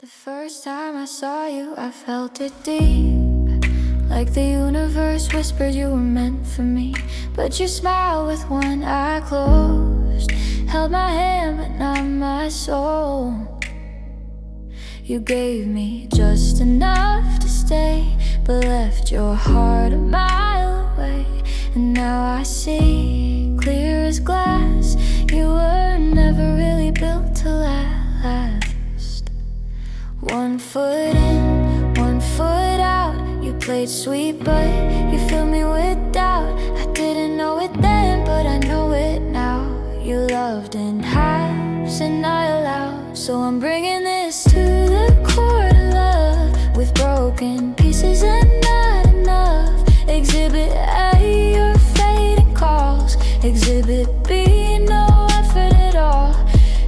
The first time I saw you, I felt it deep, like the universe whispered you were meant for me. But you smiled with one eye closed, held my hand but not my soul. You gave me just enough to stay, but left your heart a mile away. And now I see, clear as glass, you were never really built to last. 1 foot in, 1 foot out. You played sweet but you filled me with doubt. I didn't know it then, but I know it now. You loved in halves and not allowed. So I'm bringing this to the court of love, with broken pieces and not enough. Exhibit A, your fading calls. Exhibit B, no effort at all.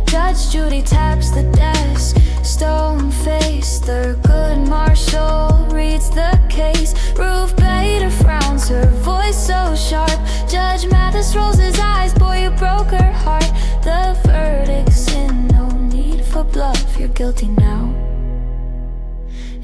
Judge Judy taps the desk, stone-faced. Thurgood Marshall reads the case. Ruth Bader frowns, her voice so sharp. Judge Mathis rolls his eyes, boy, you broke her heart. The verdict's in, no need for bluff. You're guilty now.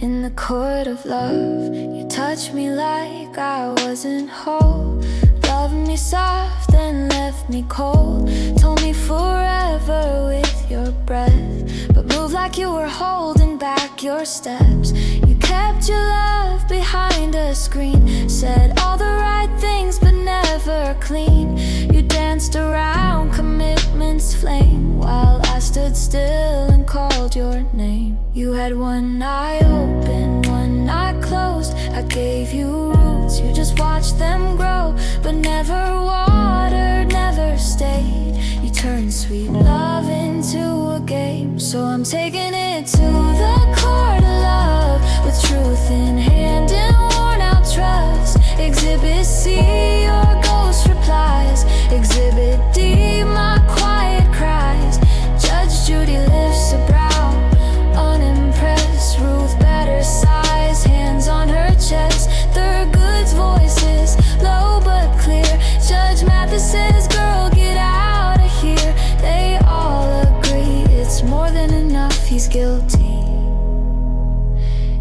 In the court of love, you touched me like I wasn't whole. Loved me soft, then left me cold. Told me forever with your breath, but moved like you were holding back your steps. You kept your love behind a screen, said all the right things but never clean. You danced around commitment's flame, while I stood still and called your name. You had one eye open, one eye closed. I gave you roots, you just watched them grow, but never watered, never stayed. You turned sweet love into a game. So I'm taking it to the court of love, with truth in hand and worn out trust. Exhibit C, your ghost replies. Exhibit D, my quiet cries. Judge Judy lifts a brow, unimpressed. Ruth Bader sighs, hands on her chest. Thurgood's voices, low but clear. Judge Mathis says, girl, get out of here. They all agree it's more than enough, he's guilty.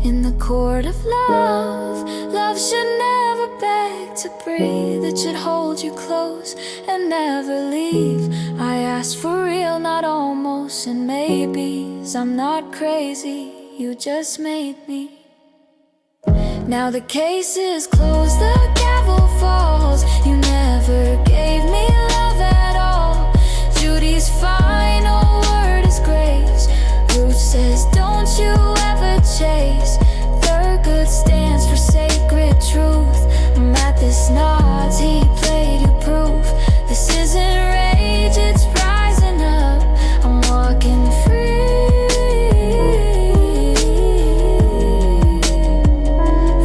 In the court of love, love should never beg to breathe. It should hold you close and never leave. I asked for real, not almost and maybes. I'm not crazy, you just made me. Now the case is closed, the gavel falls. You never gave me love at all. Judy's final word is grace. Ruth says, don't you ever chase. Thurgood stands for sacred truth. Mathis nods, he played you proof. This isn't rage, it's rising up. I'm walking free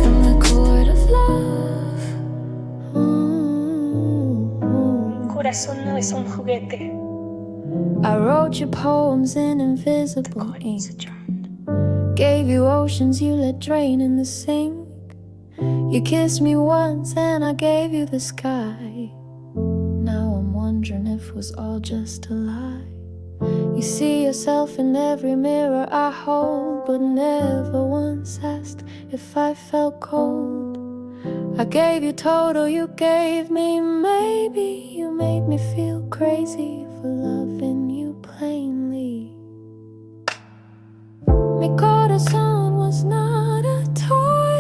from the court of love. Mi corazón no es un juguete. I wrote your poems in invisible Recording is ink. adjourned. Gave you oceans you let drain in the sink. You kissed me once and I gave you the sky. Now I'm wondering if it was all just a lie. You see yourself in every mirror I hold, but never once asked if I felt cold. I gave you total, you gave me maybe. You made me feel crazy for loving you plainly. Mi corazón was not a toy.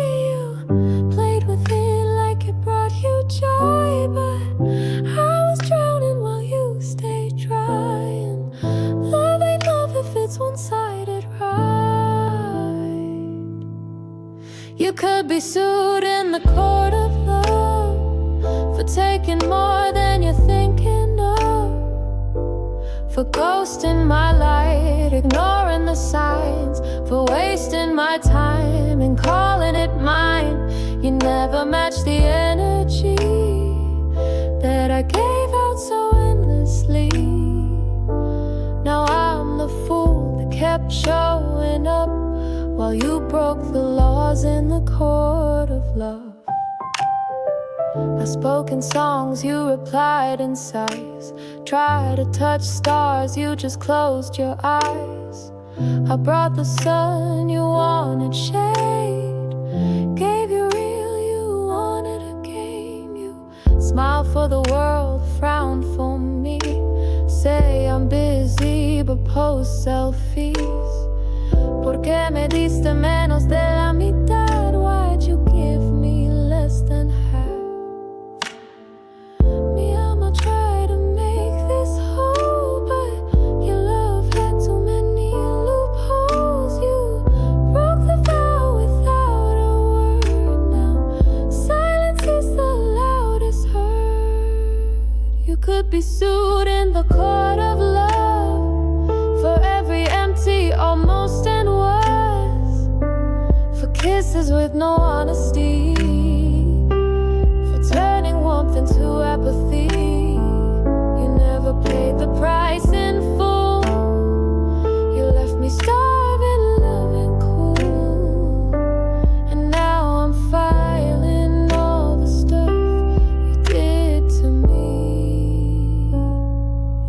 You played with it like it brought you joy, but I was drowning while you stayed dry. And love ain't love if it's one-sided, right? You could be sued in the court of love for taking more than you're thinking of, for ghosting my light, ignoring the signs, for wasting my time and calling it mine. You never matched the energy that I gave out so endlessly. Now I'm the fool that kept showing up while you broke the laws in the court of love. I spoke in songs, you replied in sighs. Tried to touch stars, you just closed your eyes. I brought the sun, you wanted shade. Gave you real, you wanted a game. You smile for the world, frown for me. Say I'm busy, but post selfies. ¿Por qué me diste menos de la mitad? Why'd you give me less than half? Me, I'ma try to make this whole, but your love had too many loopholes. You broke the vow without a word. Now silence is the loudest heard. You could be sued in the court of love for every empty, almost, and was, for kisses with no honesty, for turning warmth into apathy. You never paid the price in full. You left me starving, loving cool. And now I'm filing all the stuff you did to me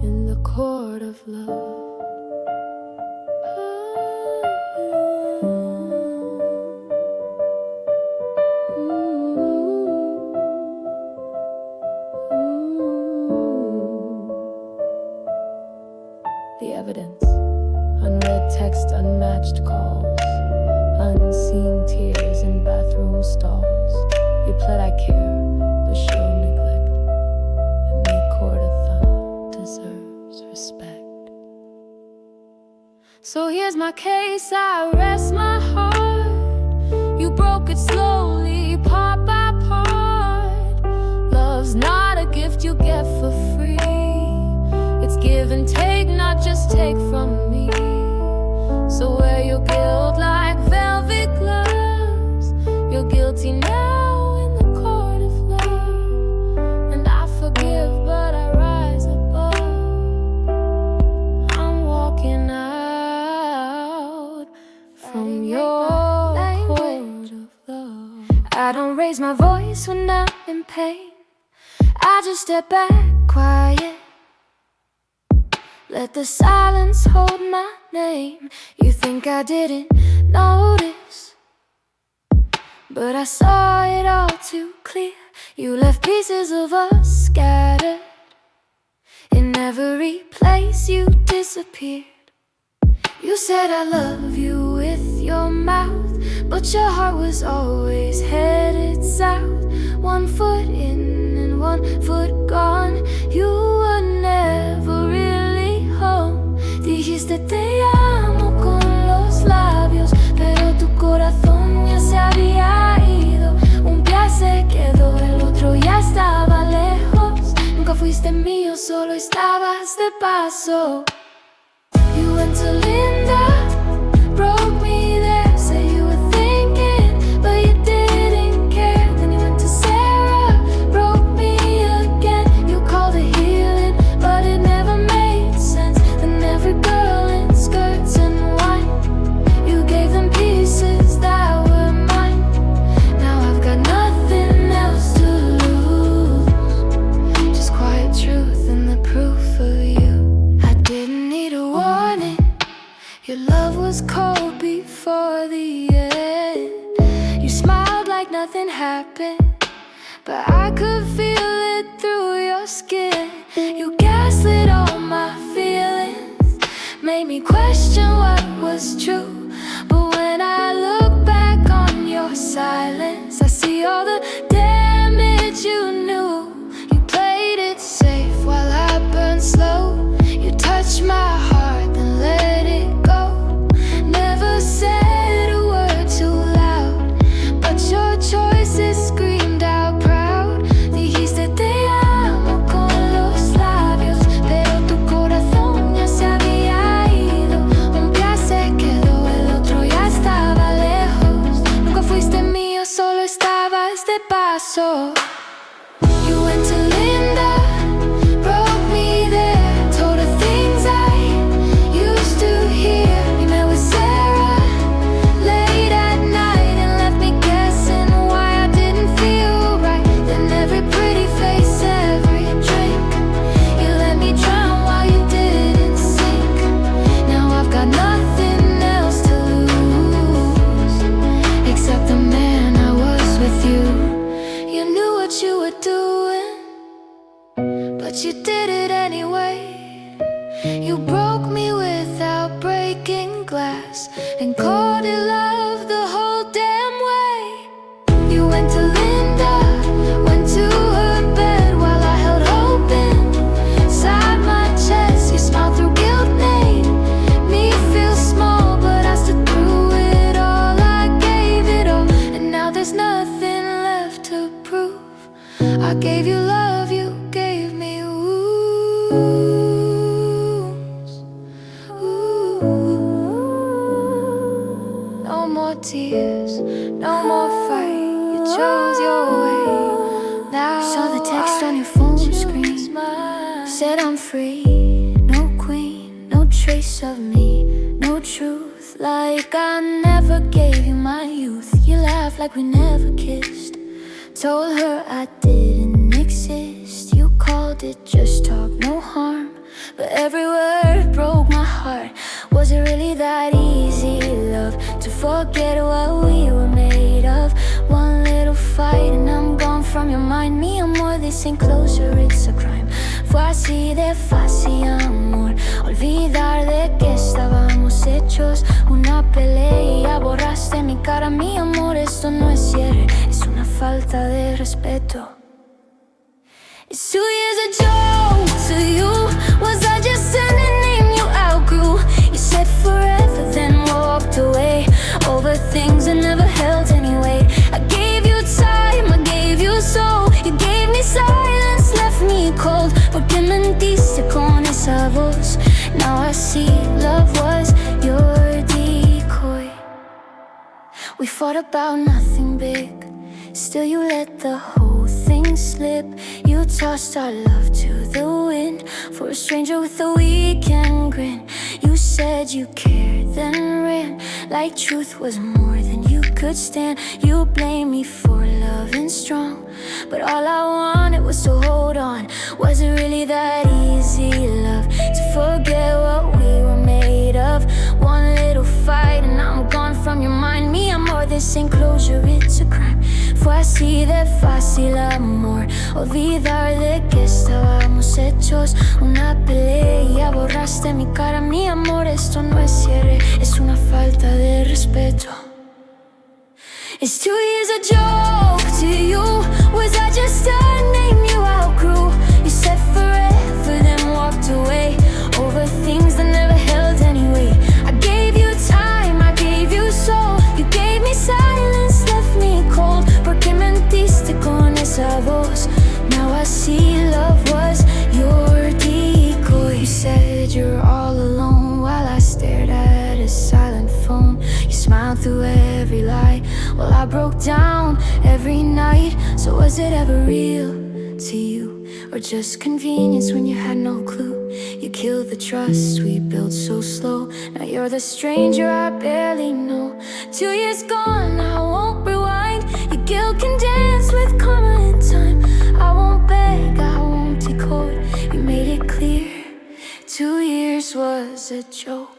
in the court of love. The evidence: unread text, unmatched calls, unseen tears in bathroom stalls. You pled I care, but show neglect, and me court of thought deserves respect. So here's my case, I rest my heart. You broke it slowly, part by part. Love's not a gift you get for free. It's give and take, not just take from me. So wear your guilt like velvet gloves. You're guilty now in the court of love. And I forgive, but I rise above. I'm walking out from your court of love. I don't raise my voice when I'm in pain. I just step back quiet. Let the silence hold my name. You think I didn't notice, but I saw it all too clear. You left pieces of us scattered. In every place you disappeared. You said I love you with your mouth, but your heart was always headed south. 1 foot in and 1 foot gone. You were never really home. Dijiste te amo con los labios, pero tu corazón ya se había ido. Un pie se quedó, el otro ya estaba lejos. Nunca fuiste mío, solo estabas de paso. You went to Linda, broke me there. Say you were thinking, but you didn't care. Then you went to Sarah, broke me again. You called it healing, but it never made sense. Then every girl in skirts and wine, you gave them pieces that were mine. Now I've got nothing else to lose, just quiet truth and the proof of you. I didn't need a warning. Your love was cold before the end. You smiled like nothing happened, but I could feel it through your skin. You gaslit all my feelings, made me question what was true. But when I look back on your silence, I see all the damage you knew. You played it safe while I burned slow. You touched my heart, then let it go. Never said a word too loud, but your choices screamed out proud. The but you did it anyway. You broke me without breaking glass and called it love the whole damn way. You went to Linda, went to her bed while I held hope inside my chest. You smiled through guilt, made me feel small, but I stood through it all. I gave it all, and now there's nothing left to prove. I gave you love, you gave me wounds. No more tears, no more fight. You chose your way. Now saw the text on your phone screen. Said I'm free, no queen, no trace of me, no truth. Like I never gave you my youth. You laughed like we never kissed. Told her I didn't exist. You called it just talk, no harm, but every word broke my heart. Was it really that easy, love, to forget what we were made of? One little fight and I'm gone from your mind. Mi amor, this ain't closure, it's a crime. Fue así de fácil, amor, olvidar de que estábamos hechos una pelea y ya borraste mi cara. Mi amor, esto no es cierre, es una falta de respeto. Is 2 years a joke to you? Was I just a name you outgrew? You said forever, then walked away over things that never held any weight. I gave you time, I gave you soul. You gave me silence, left me cold. ¿Por qué mentiste con esa voz? Now I see love was your decoy. We fought about nothing big, still you let the whole thing slip. You tossed our love to the wind for a stranger with a weekend grin. You said you cared, then ran like truth was more than you could stand. You blamed me for loving strong, but all I wanted was to hold on. Was it really that easy, love, to forget what we were made of? One little fight and I'm gone from your mind. Mi amor, this ain't closure, it's a crime. Fue así de fácil, amor, olvidar de que estábamos hechos una pelea y ya borraste mi cara. Mi amor, esto no es cierre, es una falta de respeto. Is 2 years a joke to you? Was I just a name you outgrew? You said forever, then walked away over things that never held any weight. I gave you time, I gave you soul. You gave me silence, left me cold. ¿Por qué mentiste con esa voz? Now I see love was your decoy. You said you're all alone while I stared at a silent phone. You smiled through every lie while I broke down every night. So was it ever real to you, or just convenience when you had no clue? You killed the trust we built so slow. Now you're the stranger I barely know. 2 years gone, I won't rewind. Your guilt can dance with karma in time. I won't beg, I won't decode. You made it clear 2 years was a joke.